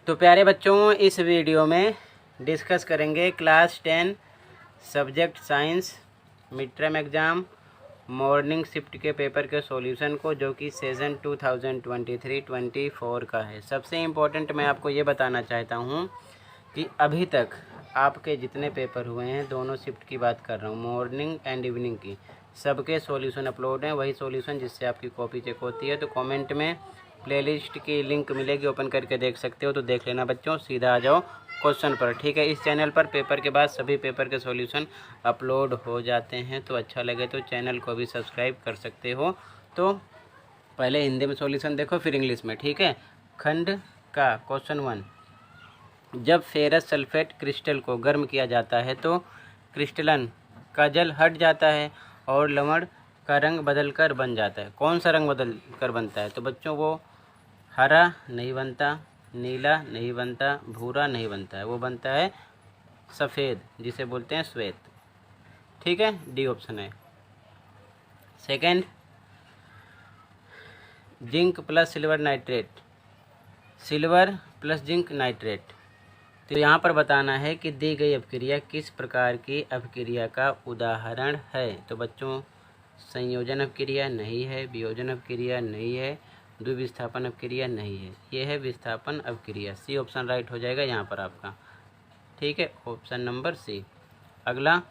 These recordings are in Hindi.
तो प्यारे बच्चों, इस वीडियो में डिस्कस करेंगे class 10 subject science mid term exam morning shift के पेपर के सॉल्यूशन को, जो कि सेशन 2023-24 का है। सबसे इम्पोर्टेंट मैं आपको ये बताना चाहता हूँ कि अभी तक आपके जितने पेपर हुए हैं, दोनों शिफ्ट की बात कर रहा हूँ, मॉर्निंग एंड इवनिंग की, सबके सॉल्यूशन अपलोड हैं। वही सॉल्यूशन जिससे आपकी कॉपी चेक होती है। तो कमेंट में प्लेलिस्ट की लिंक मिलेगी, ओपन करके देख सकते हो। तो देख लेना बच्चों, सीधा आ जाओ क्वेश्चन पर। ठीक है, इस चैनल पर पेपर के बाद सभी पेपर के सॉल्यूशन अपलोड हो जाते हैं। तो अच्छा लगे तो चैनल को भी सब्सक्राइब कर सकते हो। तो पहले हिंदी में सॉल्यूशन देखो, फिर इंग्लिश में। ठीक है, खंड का क्वेश्चन 1, जब फेरस सल्फेट क्रिस्टल को गर्म किया जाता है तो क्रिस्टलन का जल हट जाता है और लवण का रंग बदलकर बन जाता है। कौन सा रंग बदल कर बनता है? तो बच्चों वो हरा नहीं बनता, नीला नहीं बनता, भूरा नहीं बनता है, वो बनता है सफ़ेद, जिसे बोलते हैं श्वेत। ठीक है, डी ऑप्शन है। Second, zinc plus silver nitrate, silver plus zinc nitrate. तो यहाँ पर बताना है कि दी गई अपक्रिया किस प्रकार की अपक्रिया का उदाहरण है। तो बच्चों, संयोजन अपक्रिया नहीं है, वियोजन अपक्रिया नहीं है, द्विविस्थापन अपक्रिया नहीं है, ये है विस्थापन अपक्रिया। सी ऑप्शन राइट हो जाएगा यहाँ पर आपका। ठीक है, ऑप्शन नंबर सी। अगला,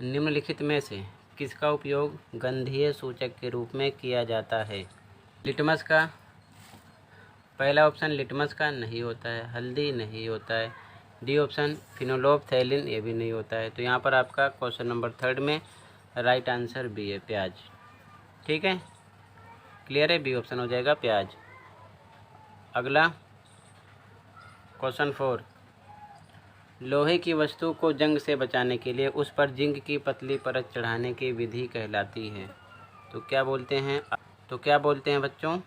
निम्नलिखित में से किसका उपयोग गंधीय सूचक के रूप में किया जाता है? लिटमस का, पहला ऑप्शन लिटमस का नहीं होता है, हल्दी नहीं होता है, डी ऑप्शन फिनोल्फथैलिन, ये भी नहीं होता है। तो यहाँ पर आपका क्वेश्चन नंबर 3 में राइट आंसर बी है, प्याज। ठीक है, क्लियर है, बी ऑप्शन हो जाएगा प्याज। अगला क्वेश्चन 4, लोहे की वस्तु को जंग से बचाने के लिए उस पर जिंक की पतली परत चढ़ाने की विधि कहलाती है। तो क्या बोलते हैं? बच्चों?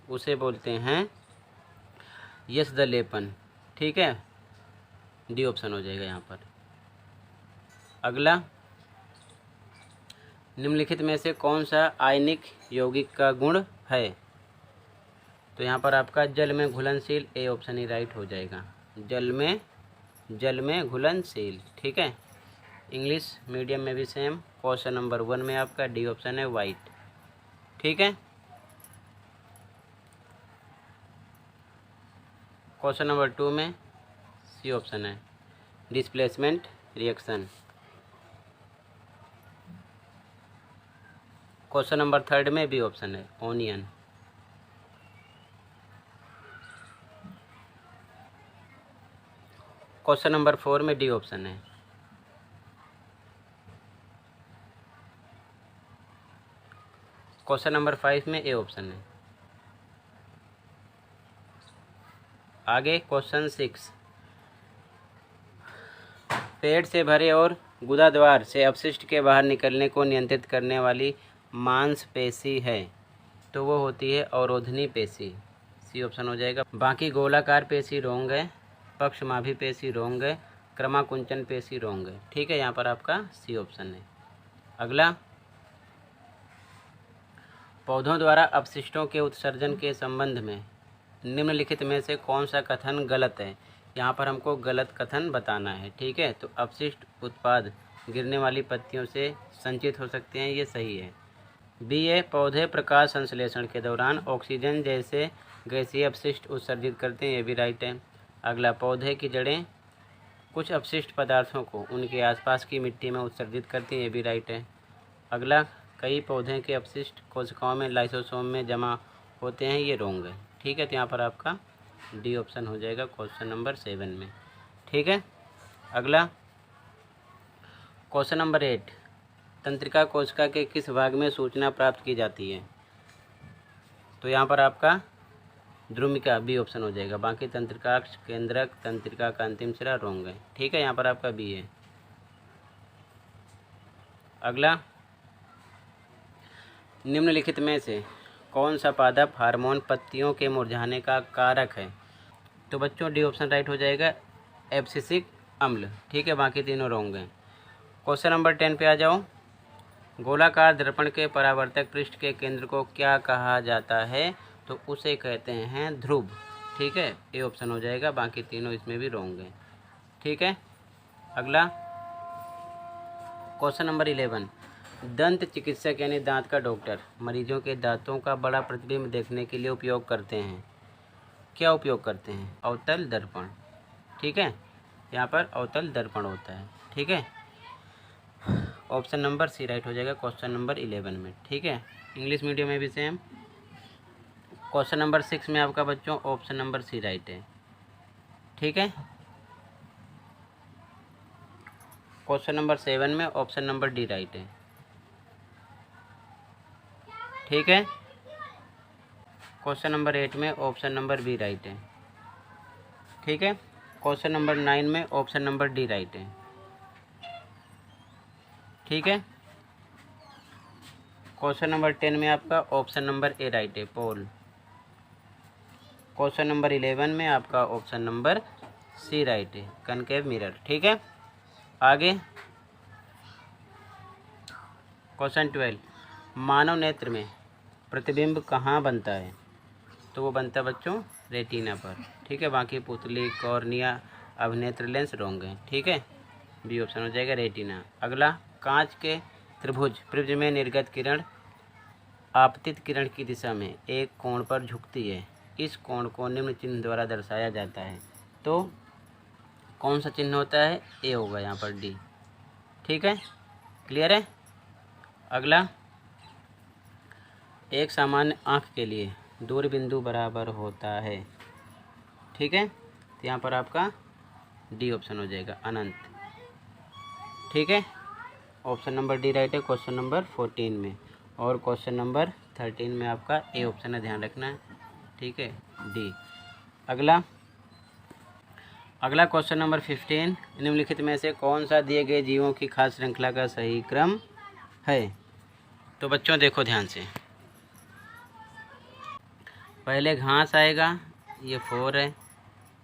उसे बोलते हैं यश लेपन। ठीक है, डी ऑप्शन हो जाएगा यहाँ पर। अगला, निम्नलिखित में से कौन सा आयनिक यौगिक का गुण है? तो यहाँ पर आपका जल में घुलनशील, ए ऑप्शन ही राइट हो जाएगा, जल में घुलनशील। ठीक है, इंग्लिश मीडियम में भी सेम, क्वेश्चन नंबर 1 में आपका डी ऑप्शन है, वाइट। ठीक है, क्वेश्चन नंबर 2 में सी ऑप्शन है, डिस्प्लेसमेंट रिएक्शन। क्वेश्चन नंबर 3 में बी ऑप्शन है, ओनियन। क्वेश्चन नंबर 4 में डी ऑप्शन है। क्वेश्चन नंबर 5 में ए ऑप्शन है। आगे क्वेश्चन 6, पेट से भरे और गुदाद्वार से अपशिष्ट के बाहर निकलने को नियंत्रित करने वाली मांसपेशी है। तो वो होती है अवरोधनी पेशी, सी ऑप्शन हो जाएगा। बाकी गोलाकार पेशी रोंग है, पक्षमाभी पेशी रोंग है, क्रमाकुंचन पेशी रोंग है। ठीक है, यहाँ पर आपका सी ऑप्शन है। अगला, पौधों द्वारा अपशिष्टों के उत्सर्जन के संबंध में निम्नलिखित में से कौन सा कथन गलत है? यहाँ पर हमको गलत कथन बताना है। ठीक है, तो अपशिष्ट उत्पाद गिरने वाली पत्तियों से संचित हो सकते हैं, ये सही है। बी है, पौधे प्रकाश संश्लेषण के दौरान ऑक्सीजन जैसे गैसीय अपशिष्ट उत्सर्जित करते हैं, ये भी राइट है। अगला, पौधे की जड़ें कुछ अपशिष्ट पदार्थों को उनके आसपास की मिट्टी में उत्सर्जित करती हैं, ये भी राइट है। अगला, कई पौधे के अपशिष्ट कोशिकाओं में लाइसोसोम में जमा होते हैं, ये रोंग है। ठीक है, तो यहाँ पर आपका डी ऑप्शन हो जाएगा क्वेश्चन नंबर 7 में। ठीक है, अगला क्वेश्चन नंबर 8, तंत्रिका कोशिका के किस भाग में सूचना प्राप्त की जाती है? तो यहाँ पर आपका ध्रुमिका, बी ऑप्शन हो जाएगा। बाकी तंत्रिकाक्ष, केंद्रक, तंत्रिका का अंतिम सिरा रोंग है। ठीक है, यहाँ पर आपका बी है। अगला, निम्नलिखित में से कौन सा पादप हार्मोन पत्तियों के मुरझाने का कारक है? तो बच्चों, डी ऑप्शन राइट हो जाएगा, एब्सिसिक अम्ल। ठीक है, बाकी तीनों रोंग हैं। क्वेश्चन नंबर 10 पे आ जाओ। गोलाकार दर्पण के परावर्तक पृष्ठ के केंद्र को क्या कहा जाता है? तो उसे कहते हैं ध्रुव। ठीक है, ए ऑप्शन हो जाएगा, बाकी तीनों इसमें भी रॉन्ग है। ठीक है, अगला क्वेश्चन नंबर 11, दंत चिकित्सक यानी दांत का डॉक्टर मरीजों के दांतों का बड़ा प्रतिबिंब देखने के लिए उपयोग करते हैं। क्या उपयोग करते हैं? अवतल दर्पण। ठीक है, यहाँ पर अवतल दर्पण होता है। ठीक है, ऑप्शन नंबर सी राइट हो जाएगा क्वेश्चन नंबर 11 में। ठीक है, इंग्लिश मीडियम में भी सेम। क्वेश्चन नंबर 6 में आपका बच्चों ऑप्शन नंबर सी राइट है। ठीक है, क्वेश्चन नंबर 7 में ऑप्शन नंबर डी राइट है। ठीक है, क्वेश्चन नंबर 8 में ऑप्शन नंबर बी राइट है। ठीक है, क्वेश्चन नंबर 9 में ऑप्शन नंबर डी राइट है। ठीक है, क्वेश्चन नंबर 10 में आपका ऑप्शन नंबर ए राइट है, पोल। क्वेश्चन नंबर 11 में आपका ऑप्शन नंबर सी राइट है, कनकेव मिरर। ठीक है, आगे क्वेश्चन 12, मानव नेत्र में प्रतिबिंब कहाँ बनता है? तो वो बनता है बच्चों रेटिना पर। ठीक है, बाकी पुतली, कॉर्निया, अभिनेत्र लेंस रॉन्ग है। ठीक है, बी ऑप्शन हो जाएगा रेटिना। अगला, कांच के त्रिभुज प्रिज्म में निर्गत किरण आपतित किरण की दिशा में एक कोण पर झुकती है। इस कोण को निम्न चिन्ह द्वारा दर्शाया जाता है। तो कौन सा चिन्ह होता है? ए होगा यहाँ पर, डी। ठीक है, क्लियर है। अगला, एक सामान्य आँख के लिए दूर बिंदु बराबर होता है। ठीक है, तो यहाँ पर आपका डी ऑप्शन हो जाएगा, अनंत। ठीक है, ऑप्शन नंबर डी राइट है क्वेश्चन नंबर 14 में, और क्वेश्चन नंबर 13 में आपका ए ऑप्शन है, ध्यान रखना है। ठीक है, डी। अगला क्वेश्चन नंबर 15, निम्नलिखित में से कौन सा दिए गए जीवों की खास श्रृंखला का सही क्रम है? तो बच्चों देखो ध्यान से, पहले घास आएगा, ये 4 है।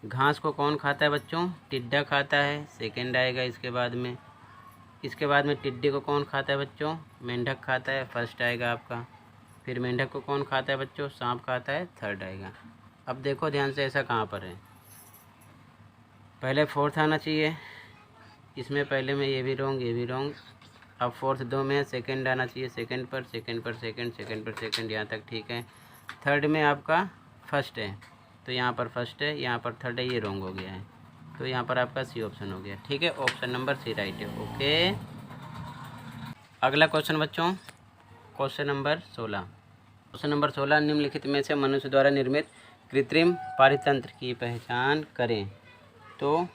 घास को कौन खाता है बच्चों? टिड्डा खाता है, सेकंड आएगा इसके बाद में। इसके बाद में टिड्डे को कौन खाता है बच्चों? मेंढक खाता है, फर्स्ट आएगा आपका। फिर मेंढक को कौन खाता है बच्चों? सांप खाता है, थर्ड आएगा। अब देखो ध्यान से, ऐसा कहाँ पर है? पहले 4th आना चाहिए, इसमें पहले में ये भी रॉन्ग, ये भी रॉन्ग। अब 4th 2 में, सेकंड आना चाहिए, सेकंड पर सेकंड पर सेकंड, सेकंड पर सेकंड, यहाँ तक ठीक है। थर्ड में आपका फर्स्ट है, तो यहाँ पर फर्स्ट है, यहाँ पर थर्ड है, ये रॉन्ग हो गया है, तो यहाँ पर आपका सी ऑप्शन हो गया। ठीक है, ऑप्शन नंबर सी राइट है। ओके, अगला क्वेश्चन बच्चों, क्वेश्चन नंबर 16। क्वेश्चन नंबर 16, निम्नलिखित में से मनुष्य द्वारा निर्मित कृत्रिम पारितंत्र की पहचान करें। तो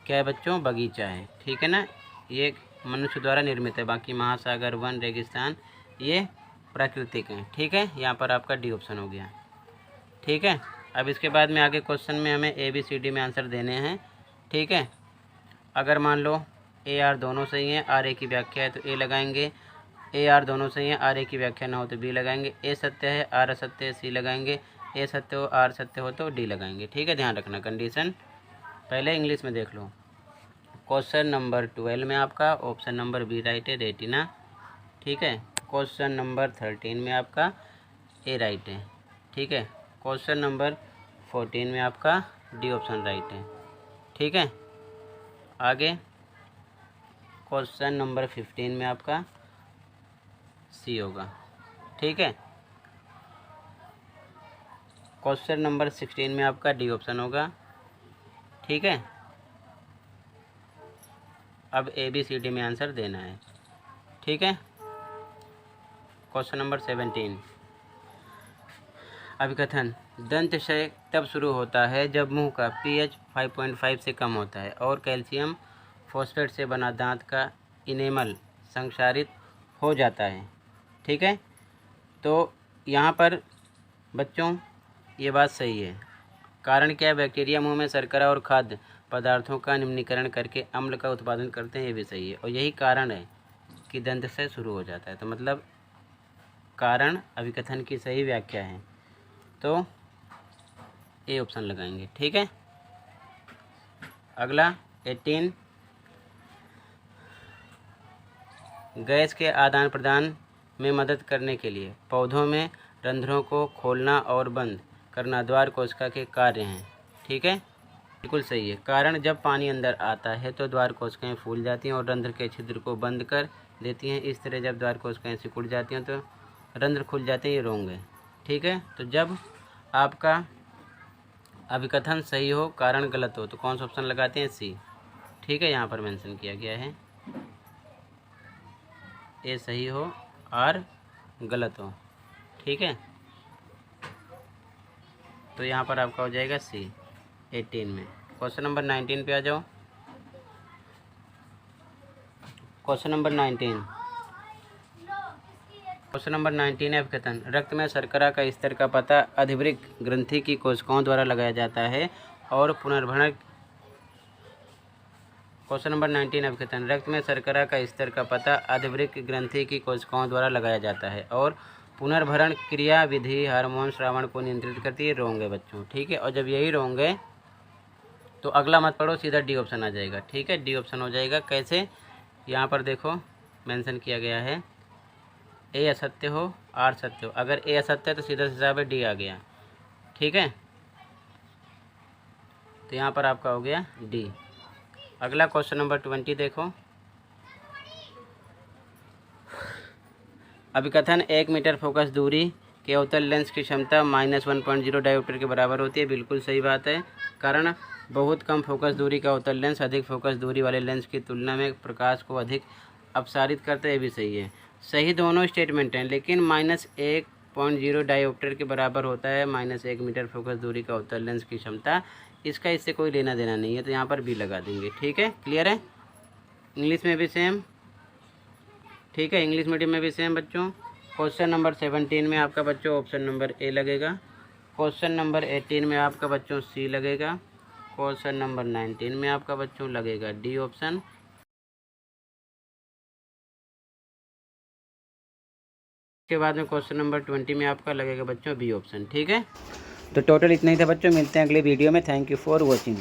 क्या है बच्चों? बगीचा है। ठीक है ना, ये मनुष्य द्वारा निर्मित है, बाकी महासागर, वन, रेगिस्तान ये प्राकृतिक हैं। ठीक है, यहाँ पर आपका डी ऑप्शन हो गया। ठीक है, अब इसके बाद में आगे क्वेश्चन में हमें ए बी सी डी में आंसर देने हैं। ठीक है, अगर मान लो ए आर दोनों सही हैं, आर ए की व्याख्या है तो ए लगाएंगे, ए आर दोनों सही हैं, आर ए की व्याख्या ना हो तो बी लगाएंगे, ए सत्य है, आर असत्य है, सी लगाएंगे, ए सत्य हो, आर सत्य हो तो डी लगाएंगे। ठीक है, ध्यान रखना कंडीशन। पहले इंग्लिश में देख लो। क्वेश्चन नंबर 12 में आपका ऑप्शन नंबर बी राइट है, रेटिना। ठीक है, क्वेश्चन नंबर 13 में आपका ए राइट है। ठीक है, क्वेश्चन नंबर 14 में आपका डी ऑप्शन राइट है। ठीक है, आगे क्वेश्चन नंबर 15 में आपका सी होगा। ठीक है, क्वेश्चन नंबर 16 में आपका डी ऑप्शन होगा। ठीक है, अब ए बी सी डी में आंसर देना है। ठीक है, क्वेश्चन नंबर 17, अभिकथन दंत क्षय तब शुरू होता है जब मुंह का पीएच 5.5 से कम होता है और कैल्शियम फॉस्फेट से बना दांत का इनेमल संक्षारित हो जाता है। ठीक है, तो यहाँ पर बच्चों ये बात सही है। कारण क्या है? बैक्टीरिया मुंह में शर्करा और खाद्य पदार्थों का निम्नीकरण करके अम्ल का उत्पादन करते हैं, ये भी सही है। और यही कारण है कि दंत क्षय शुरू हो जाता है। तो मतलब कारण अभिकथन की सही व्याख्या है, तो ए ऑप्शन लगाएंगे। ठीक है, अगला 18, गैस के आदान प्रदान में मदद करने के लिए पौधों में रंध्रों को खोलना और बंद करना द्वार कोशिका के कार्य हैं। ठीक है, बिल्कुल सही है। कारण जब पानी अंदर आता है तो द्वार कोशिकाएं फूल जाती हैं और रंध्र के छिद्र को बंद कर देती हैं। इस तरह जब द्वार कोशिकाएं सिकुड़ जाती हैं तो रंध्र खुल जाते हैं, ये रोंग है। ठीक है, तो जब आपका अभिकथन सही हो कारण गलत हो तो कौन सा ऑप्शन लगाते हैं? सी। ठीक है, यहाँ पर मेंशन किया गया है ए सही हो और गलत हो। ठीक है, तो यहाँ पर आपका हो जाएगा सी 18 में। क्वेश्चन नंबर 19 पे आ जाओ। क्वेश्चन नंबर 19 है अभिकथन। रक्त में शर्करा का स्तर का पता अधिवृक्क ग्रंथि की कोशिकाओं द्वारा लगाया जाता है और पुनर्भरण। Question number 19 अभिकथन। रक्त में शर्करा का स्तर का पता अधिवृक्क ग्रंथि की कोशिकाओं द्वारा लगाया जाता है और पुनर्भरण क्रिया विधि हार्मोन श्रावण को नियंत्रित करती है। रोंग है बच्चों। ठीक है, और जब यही रोंग है तो अगला मत पढ़ो, सीधा डी ऑप्शन आ जाएगा। ठीक है, डी ऑप्शन हो जाएगा। कैसे? यहाँ पर देखो मेंशन किया गया है ए असत्य हो आर सत्य हो। अगर ए असत्य है तो सीधा हिसाब है डी आ गया। ठीक है, तो यहाँ पर आपका हो गया डी। अगला क्वेश्चन नंबर 20 देखो। अभिकथन 1 मीटर फोकस दूरी के अवतल लेंस की क्षमता -1.0 डायोप्टर के बराबर होती है। बिल्कुल सही बात है, कारण बहुत कम फोकस दूरी का अवतल लेंस अधिक फोकस दूरी वाले लेंस की तुलना में प्रकाश को अधिक अपसारित करता है। ये भी सही है। सही दोनों स्टेटमेंट हैं, लेकिन -1.0 डायोप्टर के बराबर होता है -1 मीटर फोकस दूरी का अवतल लेंस की क्षमता। इसका इससे कोई लेना देना नहीं है, तो यहाँ पर बी लगा देंगे। ठीक है, क्लियर है। इंग्लिश में भी सेम। ठीक है, इंग्लिश मीडियम में भी सेम बच्चों। क्वेश्चन नंबर 17 में आपका बच्चों ऑप्शन नंबर ए लगेगा। क्वेश्चन नंबर 18 में आपका बच्चों सी लगेगा। क्वेश्चन नंबर 19 में आपका बच्चों लगेगा डी ऑप्शन। के बाद में क्वेश्चन नंबर 20 में आपका लगेगा बच्चों बी ऑप्शन। ठीक है, तो टोटल इतना ही था बच्चों। मिलते हैं अगले वीडियो में। Thank you for watching.